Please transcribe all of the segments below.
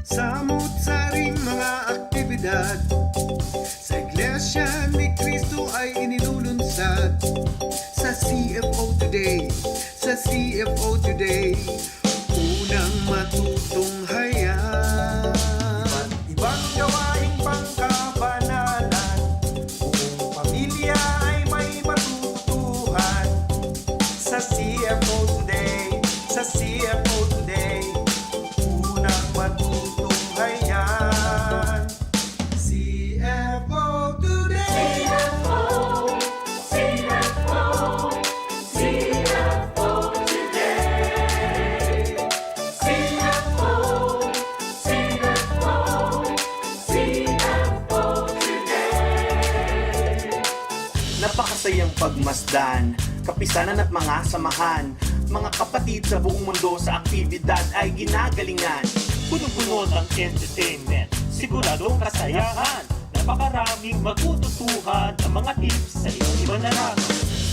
Samut-saring mga aktibidad sa Iglesia ni Cristo ay inilulunsad. Sa CFO Today, sa CFO Today, unang matutunghayan. Iba't ibang gawaing pangkabanalan, buong pamilya ay may matutuhan. Sa CFO Today, sa CFO Today, unang matutunghayan. CFO Today. CFO, CFO, CFO Today. CFO, CFO, CFO Today. Napakasayang pagmasdan, kapisanan at mga samahan. Mga kapatid sa buong mundo sa aktibidad ay ginagalingan. Punong-puno ng entertainment, siguradong kasayahan. Napakaraming matututuhan ang mga tips sa iba't ibang larangan.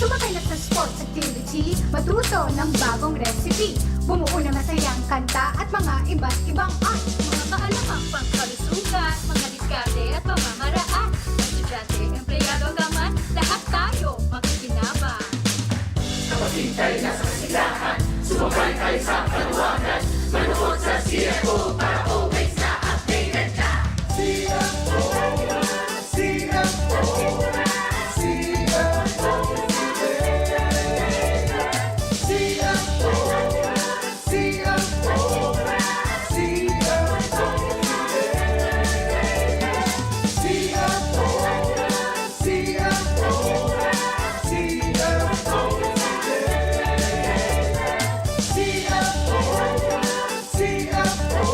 Sumakay na sa sports activity, matuto ng bagong recipe. Bumuo ng masayang kanta at mga iba't ibang art. Mga kaalamang pangkalusugan, mga diskarte at pamamaraan. Estudyante, empleyado gaman, lahat tayo makikinabang. Kapatid tayo nasa kasilahan, sumabay tayo sa kaluwagan. Manood sa CFO para always na updated ka. CFO, CFO, CFO Today. CFO, CFO, CFO Today. CFO, CFO, CFO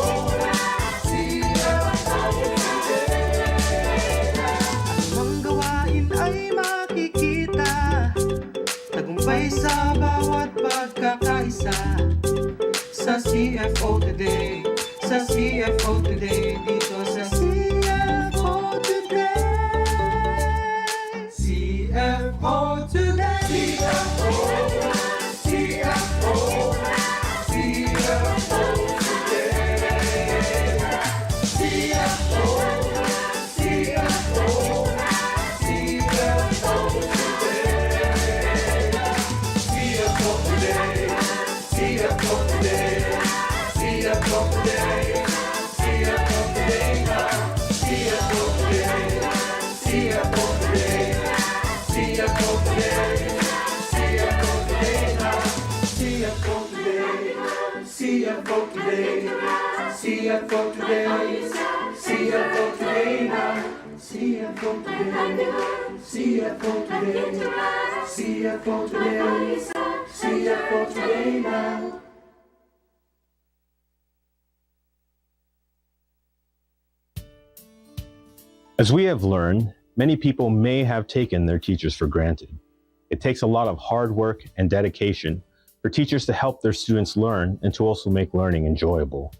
tagumpay sa bawat pagkakaisa. Sa CFO Today, sa CFO Today, dito sa CFO Today. CFO Today. CFO, CFO, CFO Today. CFO, CFO, CFO CFO Today, CFO Today, CFO Today now. CFO Today, CFO Today, CFO Today, CFO Today now. CFO Today, CFO Today, CFO Today, CFO Today now. CFO Today, CFO Today, CFO Today, CFO Today now. As we have learned, many people may have taken their teachers for granted. It takes a lot of hard work and dedication for teachers to help their students learn and to also make learning enjoyable.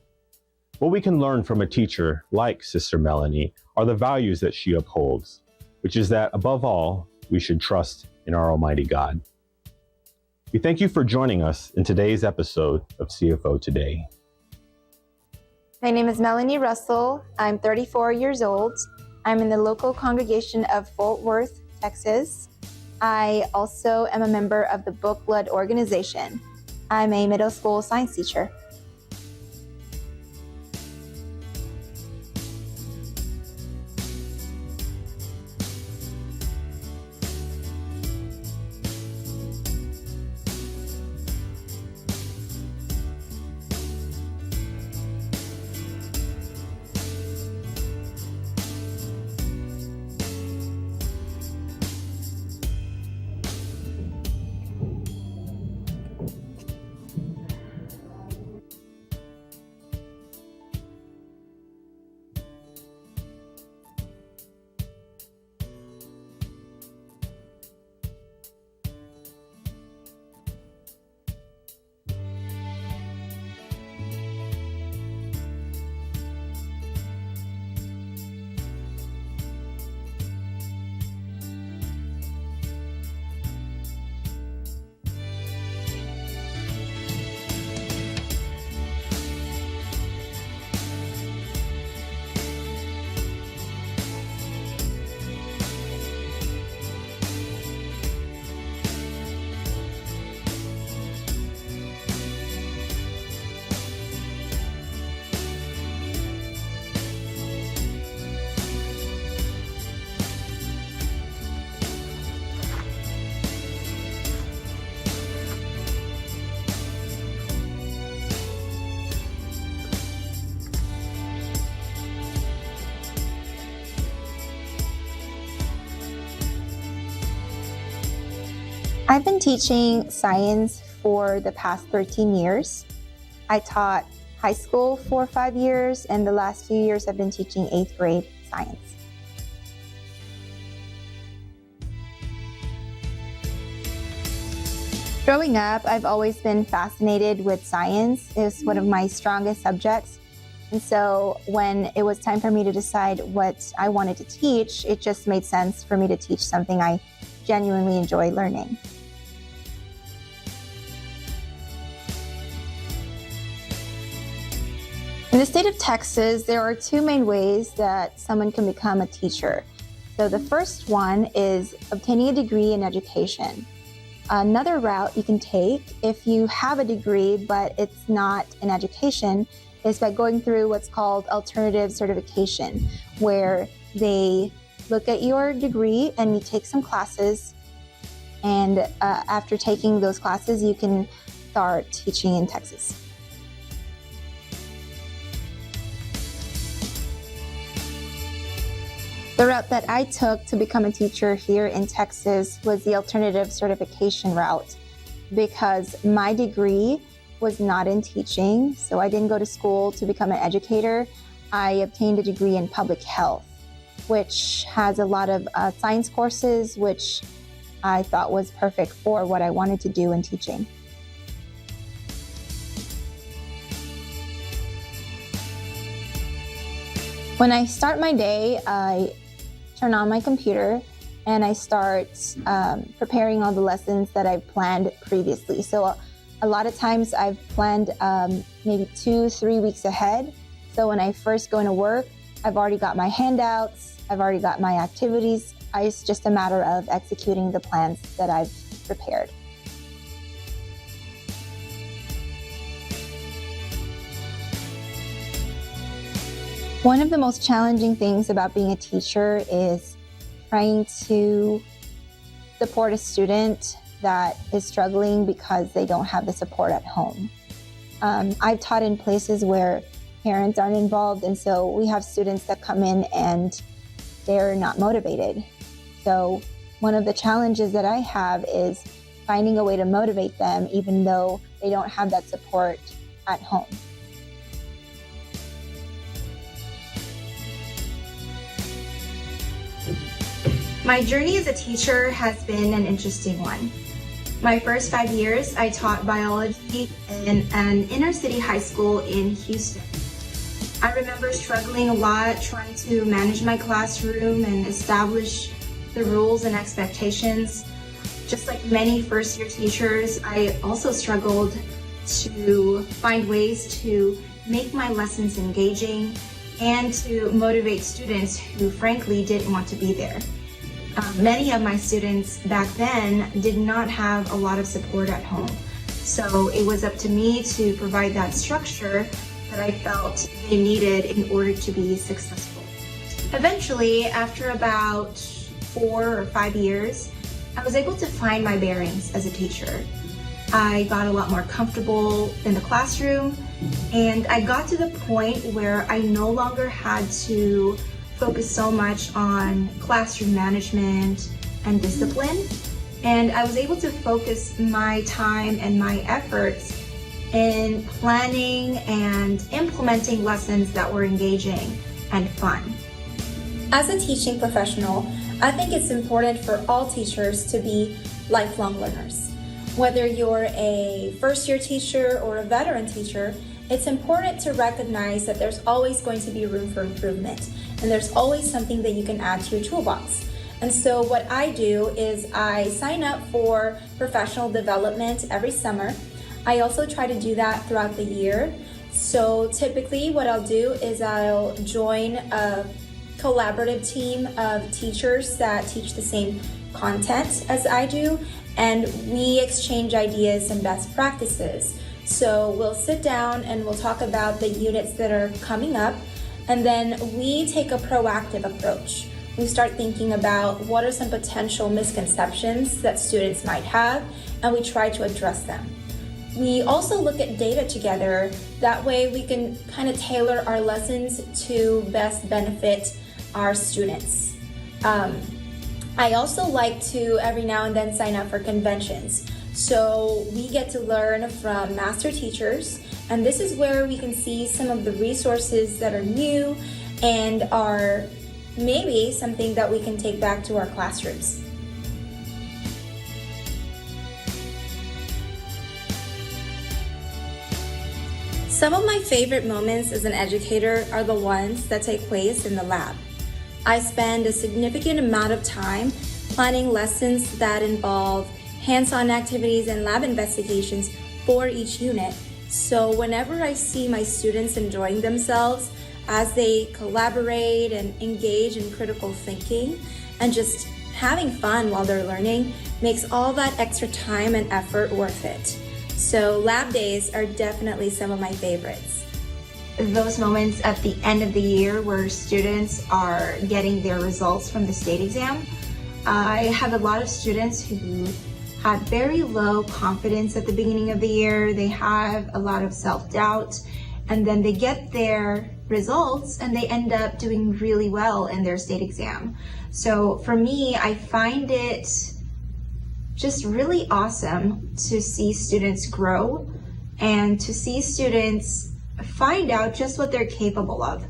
What we can learn from a teacher like Sister Melanie are the values that she upholds, which is that above all, we should trust in our Almighty God. We thank you for joining us in today's episode of CFO Today. My name is Melanie Russell. I'm 34 years old. I'm in the local congregation of Fort Worth, Texas. I also am a member of the Book Blood organization. I'm a middle school science teacher. I've been teaching science for the past 13 years. I taught high school for 5 years, and the last few years I've been teaching 8th grade science. Growing up, I've always been fascinated with science. It's one of my strongest subjects. And so when it was time for me to decide what I wanted to teach, it just made sense for me to teach something I genuinely enjoy learning. In the state of Texas, there are two main ways that someone can become a teacher. So the first one is obtaining a degree in education. Another route you can take if you have a degree but it's not in education is by going through what's called alternative certification, where they look at your degree and you take some classes, and after taking those classes you can start teaching in Texas. The route that I took to become a teacher here in Texas was the alternative certification route, because my degree was not in teaching, so I didn't go to school to become an educator. I obtained a degree in public health, which has a lot of science courses, which I thought was perfect for what I wanted to do in teaching. When I start my day, I turn on my computer and I start preparing all the lessons that I've planned previously. So a lot of times I've planned maybe 2-3 weeks ahead. So when I first go into work, I've already got my handouts, I've already got my activities. It's just a matter of executing the plans that I've prepared. One of the most challenging things about being a teacher is trying to support a student that is struggling because they don't have the support at home. I've taught in places where parents aren't involved, and so we have students that come in and they're not motivated. So one of the challenges that I have is finding a way to motivate them even though they don't have that support at home. My journey as a teacher has been an interesting one. My first 5 years, I taught biology in an inner city high school in Houston. I remember struggling a lot trying to manage my classroom and establish the rules and expectations. Just like many first-year teachers, I also struggled to find ways to make my lessons engaging and to motivate students who frankly didn't want to be there. Many of my students back then did not have a lot of support at home. So it was up to me to provide that structure that I felt they needed in order to be successful. Eventually, after about 4 or 5 years, I was able to find my bearings as a teacher. I got a lot more comfortable in the classroom, and I got to the point where I no longer had to focus so much on classroom management and discipline, and I was able to focus my time and my efforts in planning and implementing lessons that were engaging and fun. As a teaching professional, I think it's important for all teachers to be lifelong learners. Whether you're a first-year teacher or a veteran teacher, it's important to recognize that there's always going to be room for improvement, and there's always something that you can add to your toolbox. And so what I do is I sign up for professional development every summer. I also try to do that throughout the year. So typically what I'll do is I'll join a collaborative team of teachers that teach the same content as I do, and we exchange ideas and best practices. So we'll sit down and we'll talk about the units that are coming up, and then we take a proactive approach. We start thinking about what are some potential misconceptions that students might have, and we try to address them. We also look at data together. That way we can kind of tailor our lessons to best benefit our students. I also like to every now and then sign up for conventions. So we get to learn from master teachers, and this is where we can see some of the resources that are new and are maybe something that we can take back to our classrooms. Some of my favorite moments as an educator are the ones that take place in the lab. I spend a significant amount of time planning lessons that involve hands-on activities and lab investigations for each unit. So whenever I see my students enjoying themselves as they collaborate and engage in critical thinking and just having fun while they're learning, makes all that extra time and effort worth it. So lab days are definitely some of my favorites. Those moments at the end of the year where students are getting their results from the state exam. I have a lot of students who had very low confidence at the beginning of the year. They have a lot of self-doubt, and then they get their results and they end up doing really well in their state exam. So for me, I find it just really awesome to see students grow and to see students find out just what they're capable of.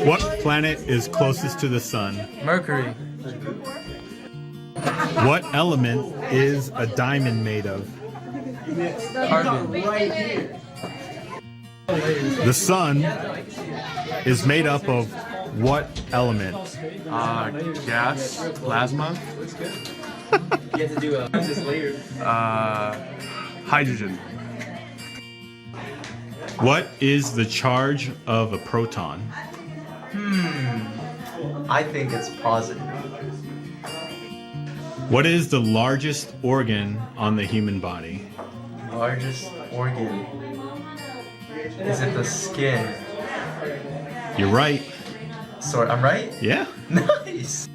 What planet is closest to the sun? Mercury. What element is a diamond made of? Carbon. The sun is made up of what element? Gas. Plasma. Hydrogen. What is the charge of a proton? I think it's positive. What is the largest organ on the human body? Largest organ. Is it the skin? You're right. So I'm right? Yeah. Nice!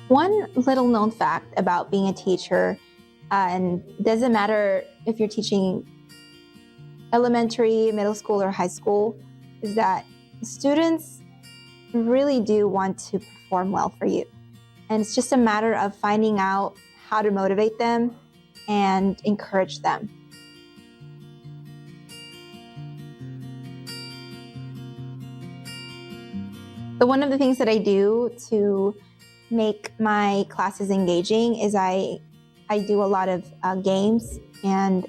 One little known fact about being a teacher, and doesn't matter if you're teaching elementary, middle school, or high school, is that students really do want to perform well for you. And it's just a matter of finding out how to motivate them and encourage them. So one of the things that I do to make my classes engaging is I do a lot of games, and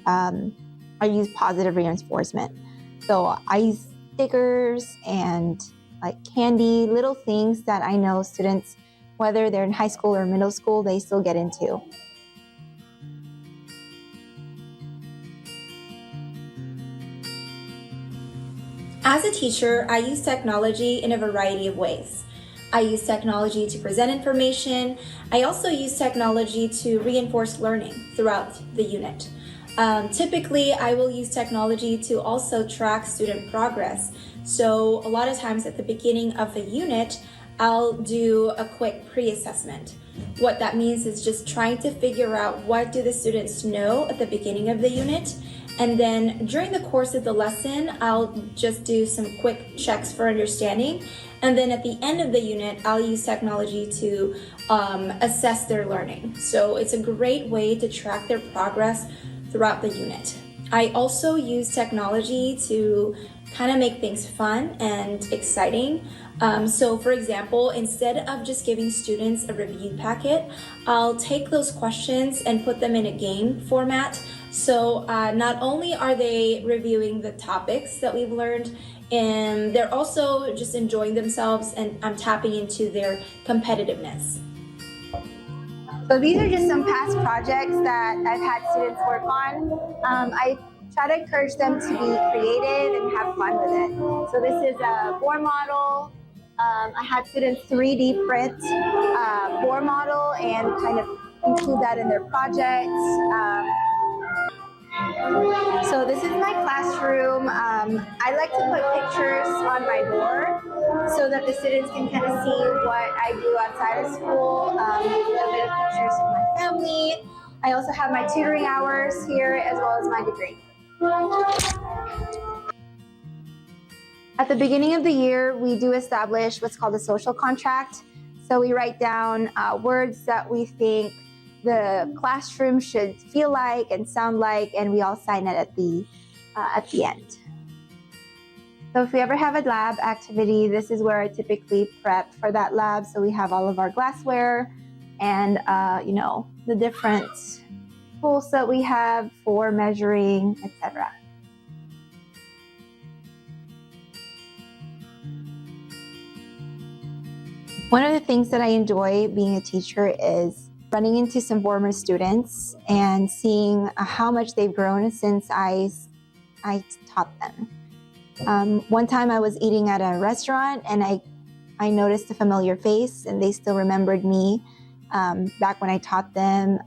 I use positive reinforcement. So I use stickers and like candy, little things that I know students, whether they're in high school or middle school, they still get into. As a teacher, I use technology in a variety of ways. I use technology to present information. I also use technology to reinforce learning throughout the unit. Typically, I will use technology to also track student progress. So a lot of times at the beginning of a unit, I'll do a quick pre-assessment. What that means is just trying to figure out what do the students know at the beginning of the unit. And then during the course of the lesson, I'll just do some quick checks for understanding. And then at the end of the unit, I'll use technology to assess their learning. So it's a great way to track their progress throughout the unit. I also use technology to kind of make things fun and exciting. So for example, instead of just giving students a review packet, I'll take those questions and put them in a game format. So not only are they reviewing the topics that we've learned And they're also just enjoying themselves, and I'm tapping into their competitiveness. So these are just some past projects that I've had students work on. I try to encourage them to be creative and have fun with it. So this is a boar model. I had students 3D print boar model and kind of include that in their projects. So this is my classroom. I like to put pictures on my door so that the students can kind of see what I do outside of school, a bit of pictures of my family. I also have my tutoring hours here as well as my degree. At the beginning of the year, we do establish what's called a social contract. So we write down words that we think the classroom should feel like and sound like, and we all sign it at the end. So if we ever have a lab activity, this is where I typically prep for that lab. So we have all of our glassware and the different tools that we have for measuring, etc. One of the things that I enjoy being a teacher is running into some former students and seeing how much they've grown since I taught them. One time I was eating at a restaurant and I noticed a familiar face, and they still remembered me back when I taught them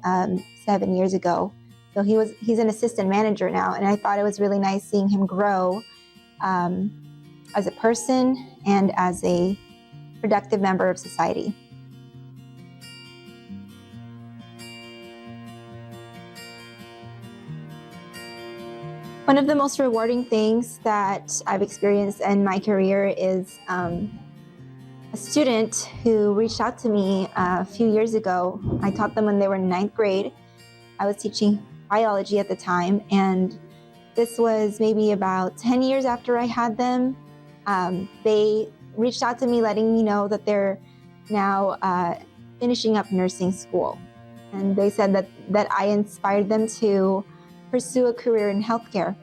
7 years ago. So he's an assistant manager now, and I thought it was really nice seeing him grow as a person and as a productive member of society. One of the most rewarding things that I've experienced in my career is a student who reached out to me a few years ago. I taught them when they were in 9th grade. I was teaching biology at the time, and this was maybe about 10 years after I had them. They reached out to me letting me know that they're now finishing up nursing school. And they said that I inspired them to pursue a career in healthcare.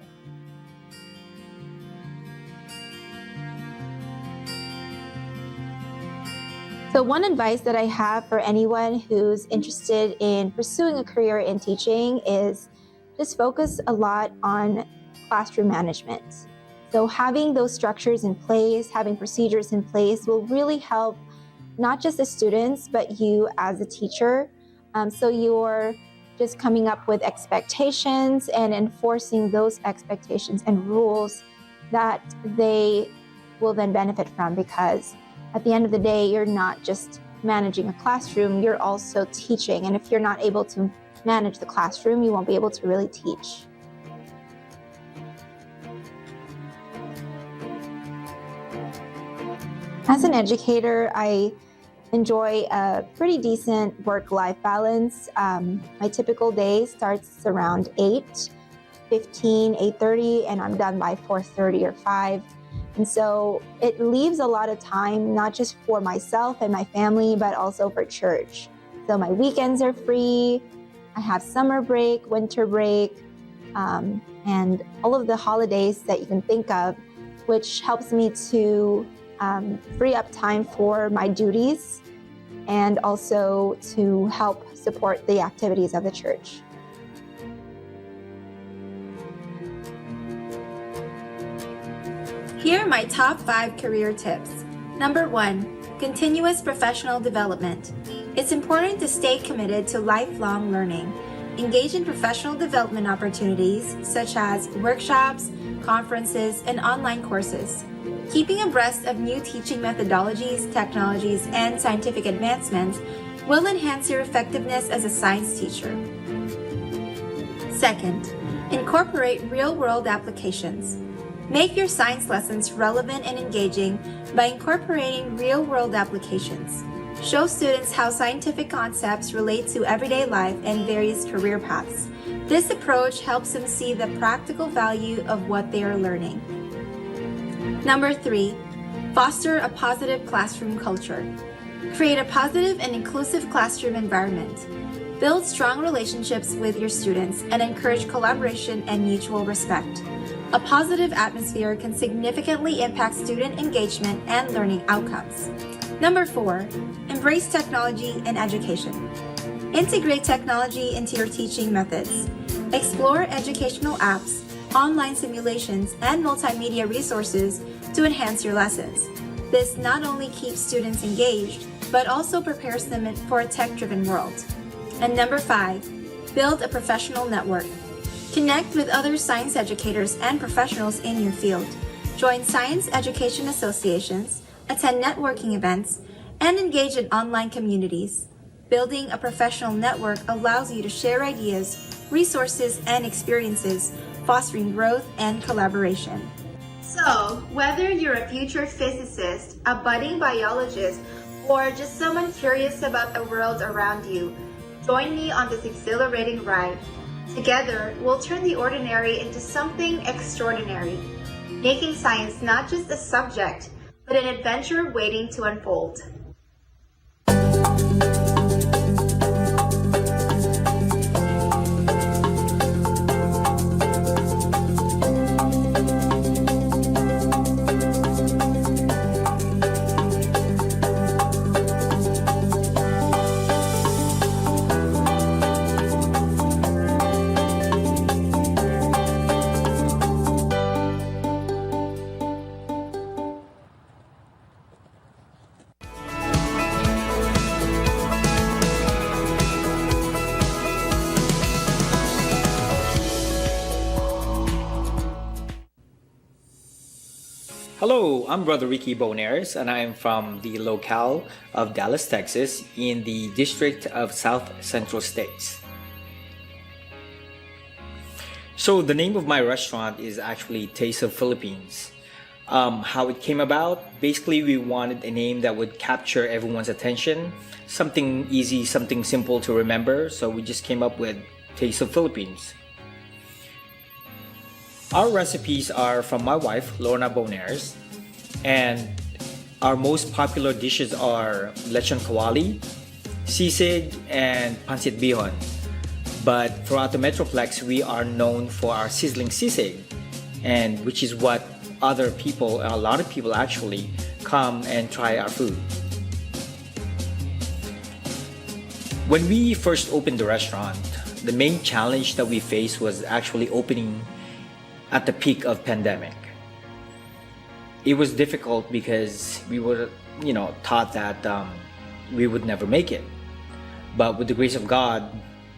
So one advice that I have for anyone who's interested in pursuing a career in teaching is just focus a lot on classroom management. So having those structures in place, having procedures in place will really help not just the students, but you as a teacher. So you're just coming up with expectations and enforcing those expectations and rules that they will then benefit from, because at the end of the day, you're not just managing a classroom, you're also teaching. And if you're not able to manage the classroom, you won't be able to really teach. As an educator, I enjoy a pretty decent work-life balance. My typical day starts around 8:15, 8:30, and I'm done by 4:30 or 5. And so it leaves a lot of time, not just for myself and my family, but also for church. So my weekends are free. I have summer break, winter break, and all of the holidays that you can think of, which helps me to free up time for my duties and also to help support the activities of the church. Here are my top 5 career tips. Number 1, continuous professional development. It's important to stay committed to lifelong learning. Engage in professional development opportunities such as workshops, conferences, and online courses. Keeping abreast of new teaching methodologies, technologies, and scientific advancements will enhance your effectiveness as a science teacher. Second, incorporate real-world applications. Make your science lessons relevant and engaging by incorporating real-world applications. Show students how scientific concepts relate to everyday life and various career paths. This approach helps them see the practical value of what they are learning. Number 3, foster a positive classroom culture. Create a positive and inclusive classroom environment. Build strong relationships with your students and encourage collaboration and mutual respect. A positive atmosphere can significantly impact student engagement and learning outcomes. Number 4, embrace technology in education. Integrate technology into your teaching methods. Explore educational apps, online simulations, and multimedia resources to enhance your lessons. This not only keeps students engaged, but also prepares them for a tech-driven world. And number 5, build a professional network. Connect with other science educators and professionals in your field. Join science education associations, attend networking events, and engage in online communities. Building a professional network allows you to share ideas, resources, and experiences, fostering growth and collaboration. So, whether you're a future physicist, a budding biologist, or just someone curious about the world around you, join me on this exhilarating ride. Together, we'll turn the ordinary into something extraordinary, making science not just a subject, but an adventure waiting to unfold. Hello, I'm Brother Ricky Bonares, and I am from the locale of Dallas, Texas, in the District of South Central States. So the name of my restaurant is actually Taste of Philippines. How it came about, basically we wanted a name that would capture everyone's attention, something easy, something simple to remember, so we just came up with Taste of Philippines. Our recipes are from my wife, Lorna Bonares, and our most popular dishes are lechon kawali, sisig, and pancit bihon. But throughout the Metroplex, we are known for our sizzling sisig, and which is what other people, a lot of people actually, come and try our food. When we first opened the restaurant, the main challenge that we faced was actually opening at the peak of pandemic. It was difficult because we were, taught that we would never make it. But with the grace of God,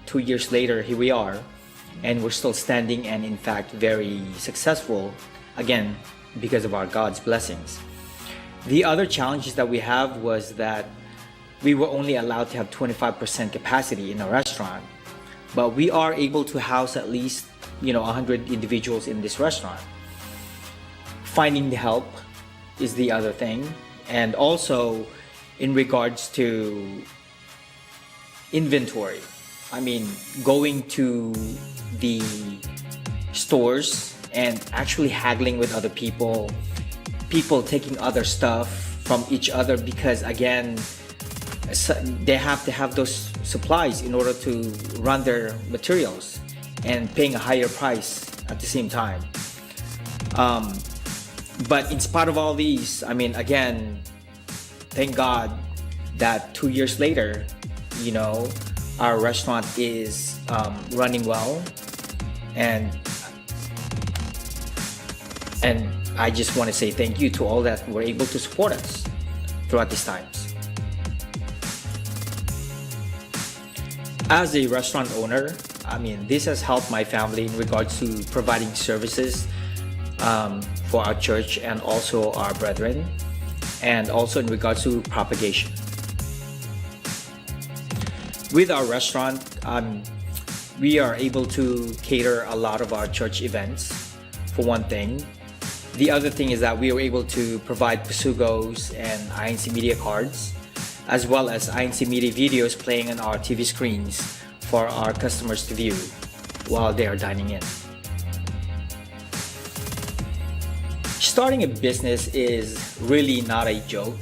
2 years later, here we are, and we're still standing and in fact very successful, again, because of our God's blessings. The other challenges that we have was that we were only allowed to have 25% capacity in a restaurant, but we are able to house at least 100 individuals in this restaurant. Finding the help is the other thing, and also in regards to inventory. I mean, going to the stores and actually haggling with other people taking other stuff from each other because, again, they have to have those supplies in order to run their materials, and paying a higher price at the same time. But in spite of all these, again, thank God that 2 years later, our restaurant is running well, and I just want to say thank you to all that were able to support us throughout these times. As a restaurant owner, this has helped my family in regards to providing services for our church and also our brethren, and also in regards to propagation. With our restaurant, we are able to cater a lot of our church events, for one thing. The other thing is that we are able to provide pasugos and INC media cards, as well as INC media videos playing on our TV screens for our customers to view while they are dining in. Starting a business is really not a joke.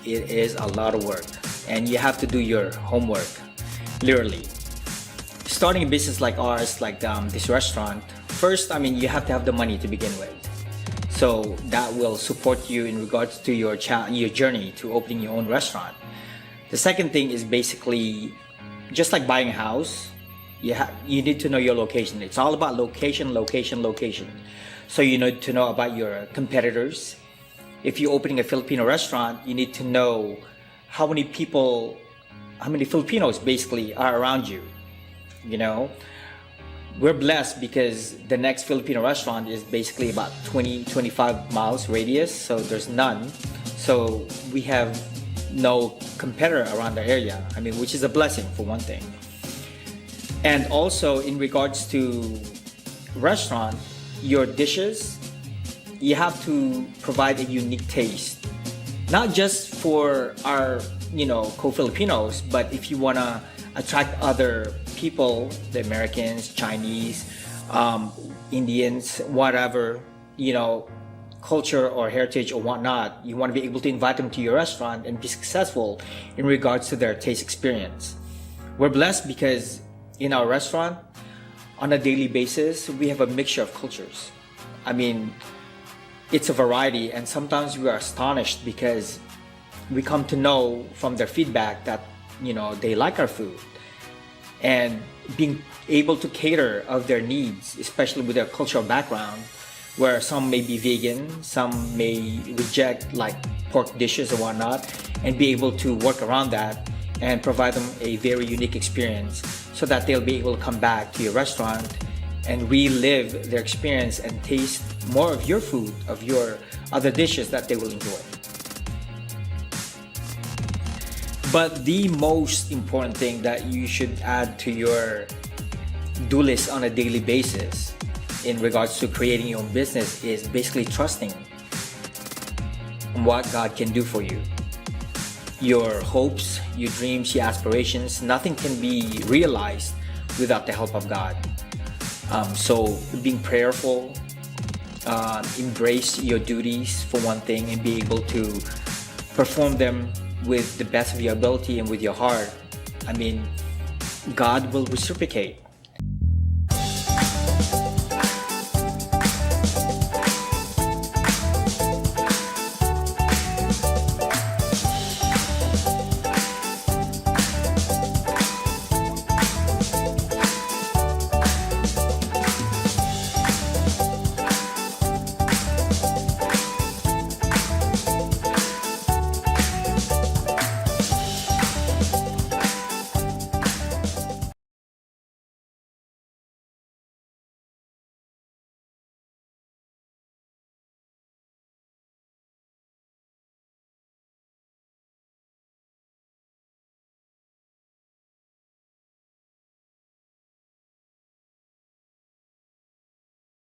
It is a lot of work, and you have to do your homework, literally. Starting a business like ours, like this restaurant, first, I mean, you have to have the money to begin with. So that will support you in regards to your journey to opening your own restaurant. The second thing is basically just like buying a house. You need to know your location. It's all about location. So you need to know about your competitors. If you're opening a Filipino restaurant, you need to know how many Filipinos basically are around you. You know, we're blessed because the next Filipino restaurant is basically about 20-25 miles radius, so there's none. So we have no competitor around the area, I mean, which is a blessing for one thing. And also in regards to restaurant, your dishes, you have to provide a unique taste, not just for our, co-Filipinos, but if you want to attract other people, the Americans, Chinese, Indians, whatever, culture or heritage or whatnot, you want to be able to invite them to your restaurant and be successful in regards to their taste experience. We're blessed because in our restaurant, on a daily basis, we have a mixture of cultures. I mean, it's a variety, and sometimes we are astonished because we come to know from their feedback that, they like our food. And being able to cater of their needs, especially with their cultural background, where some may be vegan, some may reject like pork dishes or whatnot, and be able to work around that and provide them a very unique experience so that they'll be able to come back to your restaurant and relive their experience and taste more of your food, of your other dishes that they will enjoy. But the most important thing that you should add to your do list on a daily basis in regards to creating your own business is basically trusting what God can do for you. Your hopes, your dreams, your aspirations, nothing can be realized without the help of God. So being prayerful, embrace your duties for one thing and be able to perform them with the best of your ability and with your heart. I mean, God will reciprocate.